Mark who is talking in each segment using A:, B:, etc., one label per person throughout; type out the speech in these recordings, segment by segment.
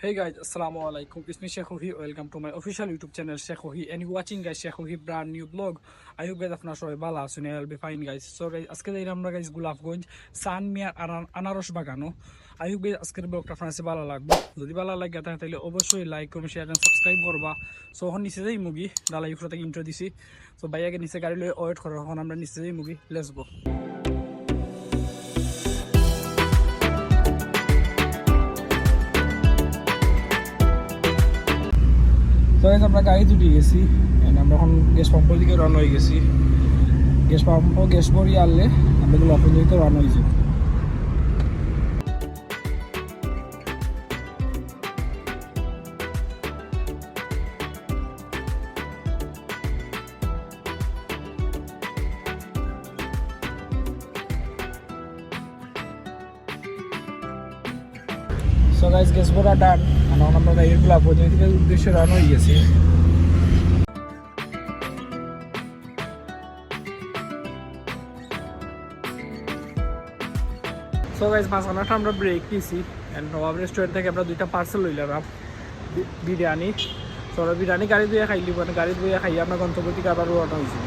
A: Hey guys, Assalamu alaikum. It's me Sheikh Wahi. Welcome to my official YouTube channel Sheikh Wahi. And you watching guys Sheikh Wahi brand new vlog. I hope guys আপনারা সবাই ভালো আছেন। I'll be fine guys. So guys আজকে যাই আমরা guys Golapganj সানমিয়ার আনারস বাগানো। I hope guys আজকের ব্লগটা আপনাদের ভালো লাগবে। যদি ভালো লাগে তাহলে অবশ্যই like comment share and subscribe করবা। সো এখন নিচে যাই মুগি ডালাই উপরে থেকে ইন্ট্রো দিছি। সো ভাইয়াকে নিচে গাড়ি লয়ে ওয়েট করো। এখন আমরা নিচে যাই মুগি। Let's go. তো আমরা গাড়ি তুলে গেছি আমরা এখন গ্যাস পাম্পের দিকে রান হয়ে গেছি গ্যাস পাম্প গ্যাস ভরিয়ে আনলে আমরা গোলাপগঞ্জ দিকে রান হয়ে যাই সো গাইস গ্যাস ভরা ডান এখন আমরা গাড়ির গোলাপগঞ্জ দিকে উদ্দেশ্যে রান হয়ে গেছি সো গাইস মাঝখানে আমরা ব্রেক দিয়েছি এন্ড নবাব রেস্টুরেন্ট থেকে আমরা দুইটা পার্সেল লইলাম বিরিয়ানি সো বিরিয়ানি গাড়ি দিয়ে খাইলি মানে গাড়ি দিয়ে খাই আমরা গন্তব্য থেকে আবার রওনা হয়েছি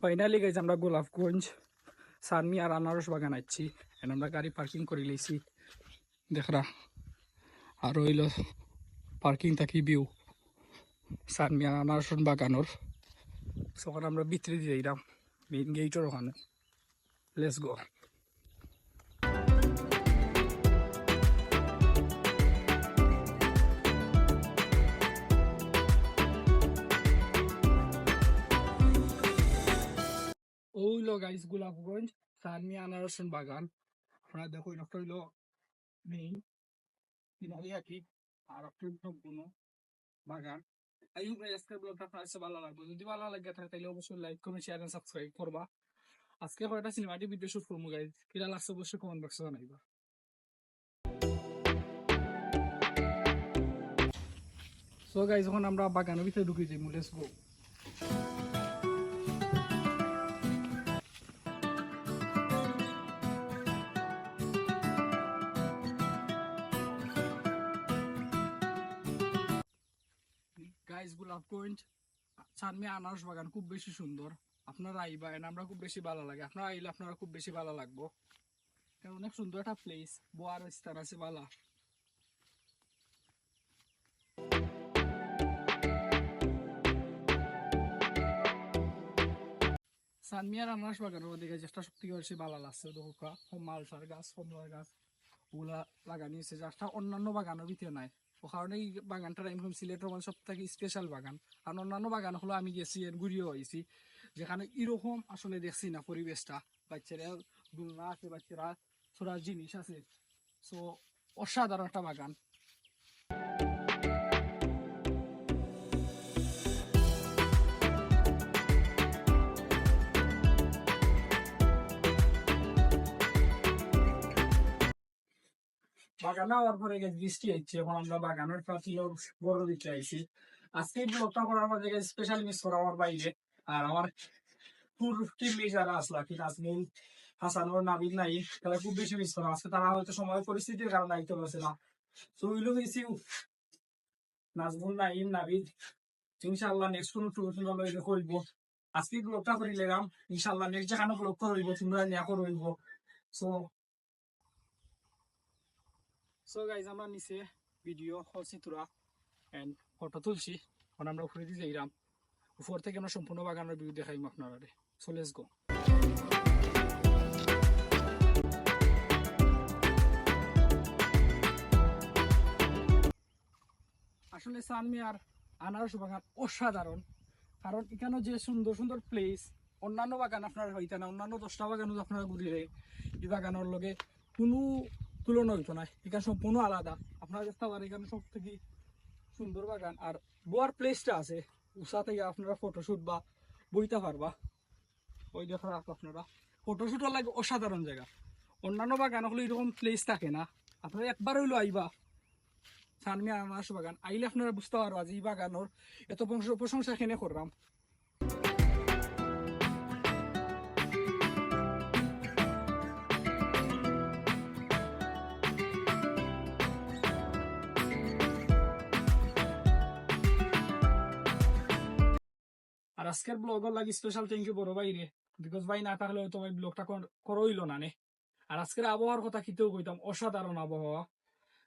A: ফাইনালি গাইজ আমরা গোলাপগঞ্জ সানমিয়ার আনারস বাগান আছি আমরা গাড়ি পার্কিং করে লইছি দেখরা আর হইল পার্কিং থাকি ভিউ সানমিয়ার আনারস বাগানোর তখন আমরা ভিতরে দিয়ে দিলাম মেইন গেটের ওখানে let's go ওইলো guys Golapganj Sanmia আনারস বাগান আপনারা দেখো এটা হইলো মেইন কিনারে কি আর একটা সম্পূর্ণ বাগান আইউ গাইস আজকের ব্লগটা আপনাদের ভালো লাগবে যদি ভালো লাগে তাহলে অবশ্যই like comment share and subscribe করবা আজকে কয়টা সিনেমাটিক ভিডিও শুট করবো গাইস কিরা লাগছে অবশ্যই কমেন্ট বক্সে জানাইবা সো গাইস এখন আমরা বাগানের ভিতরে ঢুকে যাই let's go guys Golapganj Sanmia আনারস বাগান খুব বেশি সুন্দর আপনারা আইবা আমরা খুব বেশি ভালো লাগে আপনারা আইলে আপনারা খুব বেশি ভালো লাগবো অনেক সুন্দর একটা প্লেস বোয়ার স্থান আছে ভালো সানমিয়ার আনারস বাগানের দিকে যেটা সব থেকে বেশি ভালো লাগছে দেখা মালসার গাছ কমলার গাছ ওগুলা লাগানিয়েছে যেটা অন্যান্য বাগানের ভিতরে নাই ও কারণে এই বাগানটা এরকম সিলেটের মানে সব থেকে স্পেশাল বাগান আর অন্যান্য বাগান হলো আমি গেছি ঘুরিয়ে হয়েছি যেখানে এরকম আসলে দেখছি না পরিবেশটা বাচ্চারা দুলনা আছে বাচ্চারা ছোড়া জিনিস আছে সো অসাধারণ একটা বাগান বাগানে আওয়ার পরে বৃষ্টি হচ্ছে এখন আমরা বাগানের পাশে বড় দিতে আইছি আজকে ব্লগটা করার মধ্যে স্পেশাল মিস করা আমার বাইরে আর আমার পুর টিম যারা আসলো কি নাজমিন হাসানুর নাবিদ নাই তারা খুব বেশি মিস করা আজকে তারা হয়তো সময় পরিস্থিতির কারণে আইতে পারছে না তো ওইগুলো গেছি নাজমুল নাইম নাবিদ ইনশাআল্লাহ নেক্সট কোনো টুর করবো আজকে ব্লগটা করে নিলাম ইনশাআল্লাহ নেক্সট যেখানে ব্লগ করবো তোমরা নিয়ে করবো সো সো গাইজ আমরা নিচে ভিডিও করছি তোরা এন্ড ফটো তুলছি এখন আমরা উপরে দিয়ে যাইলাম উপর থেকে আমরা সম্পূর্ণ বাগানের ভিউ দেখাইম আপনারা সো লেটস গো আসলে সানমিয়ার আনারস বাগান অসাধারণ কারণ এখানে যে সুন্দর সুন্দর প্লেস অন্যান্য বাগান আপনারা হইতে না অন্যান্য 10টা বাগানও আপনারা ঘুরিলে এই বাগানের লগে কোনো তুলনা হইতো না এখানে সম্পূর্ণ আলাদা আপনারা দেখতে পারেন এখানে সব থেকে সুন্দর বাগান আর বোয়ার প্লেসটা আছে উষা থেকে আপনারা ফটোশুট বা বইতে পারবা ওই দেখা আপনারা ফটোশুট লাগে অসাধারণ জায়গা অন্যান্য বাগান হলে এরকম প্লেস থাকে না আপনারা একবার হইলো আইবা সানমিয়া আনারস বাগান আইলে আপনারা বুঝতে পারবা যে এই বাগানোর এত প্রশংসা কেনে করলাম আর আজকের ব্লগের লাগি স্পেশাল থ্যাংক ইউ বড় ভাই রে বিকজ ভাই না থাকলে হয়তো ভাই ব্লগটা করইল না নে আর আজকের আবহাওয়ার কথা কিতেও কইতাম অসাধারণ আবহাওয়া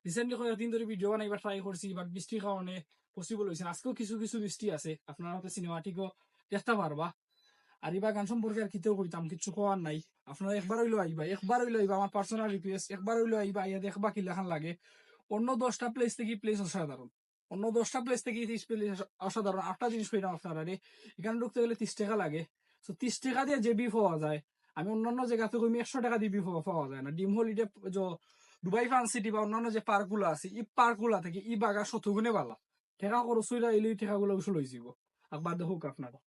A: রিসেন্টলি কয়েকদিন ধরে ভিডিও বানাইবার ট্রাই করছি বাট বৃষ্টির কারণে পসিবল হয়েছে আজকেও কিছু কিছু বৃষ্টি আছে আপনারা হয়তো সিনেমাটিকও দেখতে পারবা আর এই বাগান সম্পর্কে আর কিতেও কইতাম কিছু কোয়ার নাই আপনারা একবার হইলো আইবা আমার পার্সোনাল রিকোয়েস্ট একবার হইলো আইবা আইয়া দেখবা কি লেখান লাগে অন্য 10টা প্লেস থেকে প্লেস অসাধারণ অন্য 10টা প্লেস থেকে অসাধারণ 8টা জিনিস কইলাম আপনারা এখানে ঢুকতে গেলে 30 টাকা লাগে তো 30 টাকা দিয়ে যে বি পাওয়া যায় আমি অন্যান্য জায়গাতে কই 100 টাকা দিয়ে বি পাওয়া যায় না ডিম হলিডে দুবাই ফান সিটি বা অন্যান্য যে পার্কগুলো আছে এই পার্কগুলা থেকে এই বাগা শতগুণে ভালো ঠেকা খরচ হইলে এই ঠেকাগুলো উসুল হয়ে যাব একবার দেখুক আপনারা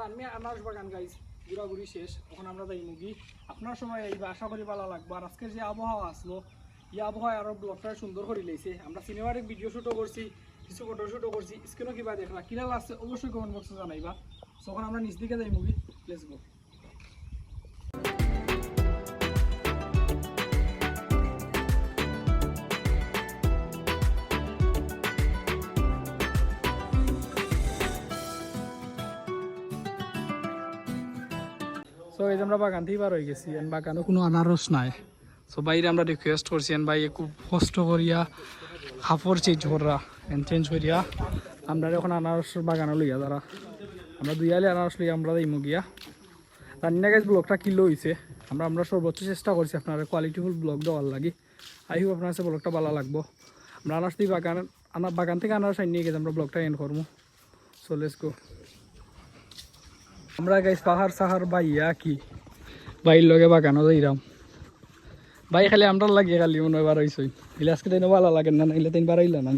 A: আমি আনারস বাগান গাইছি ঘুরাঘুরি শেষ এখন আমরা যাই মুগি আপনার সময় এই আশা করি ভালো লাগবে আর আজকের যে আবহাওয়া আসলো এই আবহাওয়া আরো ব্লগটা সুন্দর করে লেগেছে আমরা সিনেমাটিক ভিডিও শুটও করছি কিছু ফটো শুটও করছি স্ক্রিনও কিবা দেখলা কিনা লাগছে অবশ্যই কমেন্ট বক্সে জানাইবা তখন আমরা নিচ দিকে যাই মুগি লেটস গো তো এই যে আমরা বাগান থেকে বার হয়ে গেছি বাগানে কোনো আনারস নাই তো বাইরে আমরা রিকোয়েস্ট করছি ভাই খুব কষ্ট করিয়া কাপড় চেঞ্জ করিয়া আমরা এখন আনারস বাগানে লইয়া যারা আমরা দুইয়ালে আনারস লইয়া আমরা যাইমু গিয়া জানি না গাইজ ব্লগটা কিলো হয়েছে আমরা সর্বোচ্চ চেষ্টা করছি আপনার কোয়ালিটিফুল ব্লগ দেওয়ার লাগি আই হোপ আপনার কাছে ব্লগটা ভালো লাগবো আমরা আনারস দিয়ে বাগান থেকে আনারস নিয়ে গেছি আমরা ব্লগটা এন্ড করবো সো লেটস গো আমরা গাইস পাহাড় সাহার বাইয়া কি বাইর লগে বাগানো যাইরাম বাই খালি আমরা লাগিয়ে খালি মনে হয় বার হইছই এলে আজকে তাই ভালো লাগে না নাইলে তাই বার হইলা না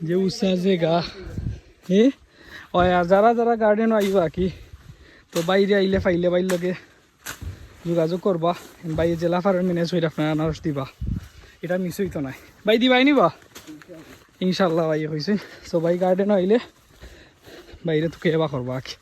A: যে উৎসাহ যে গা আর যারা যারা গার্ডেন আইবা কি তো বাইরে আইলে ফাইলে বাইর লগে যোগাযোগ করবা বাইরে জেলা ফারের ম্যানেজ হয়ে আপনার আনারস দিবা এটা মিস হইতো নাই বাই দিবাই নিবা ইনশাল্লাহ বাই হয়েছে সো বাই গার্ডেন আইলে বাইরে তো কেবা করবা কি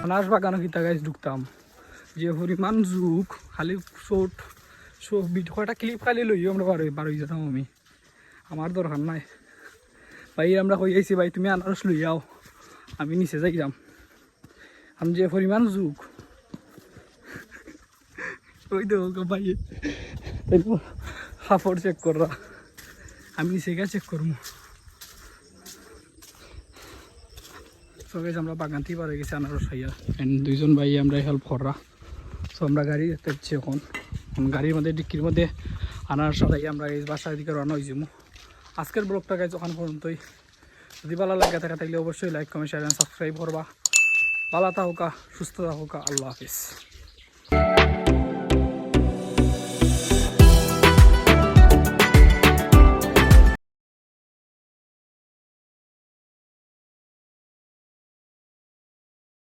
A: আনারস বাগানো কিতা গাছ ঢুকতাম যে পরিমাণ যুগ খালি শোট কয়টা ক্লিপ খালি লই আমরা বার হয়ে যেতাম আমি আমার দরকার নাই ভাই আমরা কই আইছি ভাই তুমি আনারস লই যাও আমি নিচে যাইলাম আমি যে পরিমাণ যুগ ওই দেখো ভাই কাপড় চেক করা আমি নিচে গিয়ে চেক করবো সবাই আমরা বাগান থেকে পারে গেছি আনারস খাইয়া এন্ড দুইজন ভাই আমরা হেল্প করা সো আমরা গাড়ি দেখছি এখন গাড়ির মধ্যে ডিক্কির মধ্যে আনারস খাইয়া আমরা এই বাসার দিকে রওনা হয়ে যাবো আজকের ব্লগটা গাইজ ওখান পর্যন্তই যদি ভালো লাগে থাকে তাহলে অবশ্যই লাইক কমেন্ট শেয়ার সাবস্ক্রাইব করবা ভালো থাকুকা সুস্থ থাকুকা আল্লাহ হাফিজ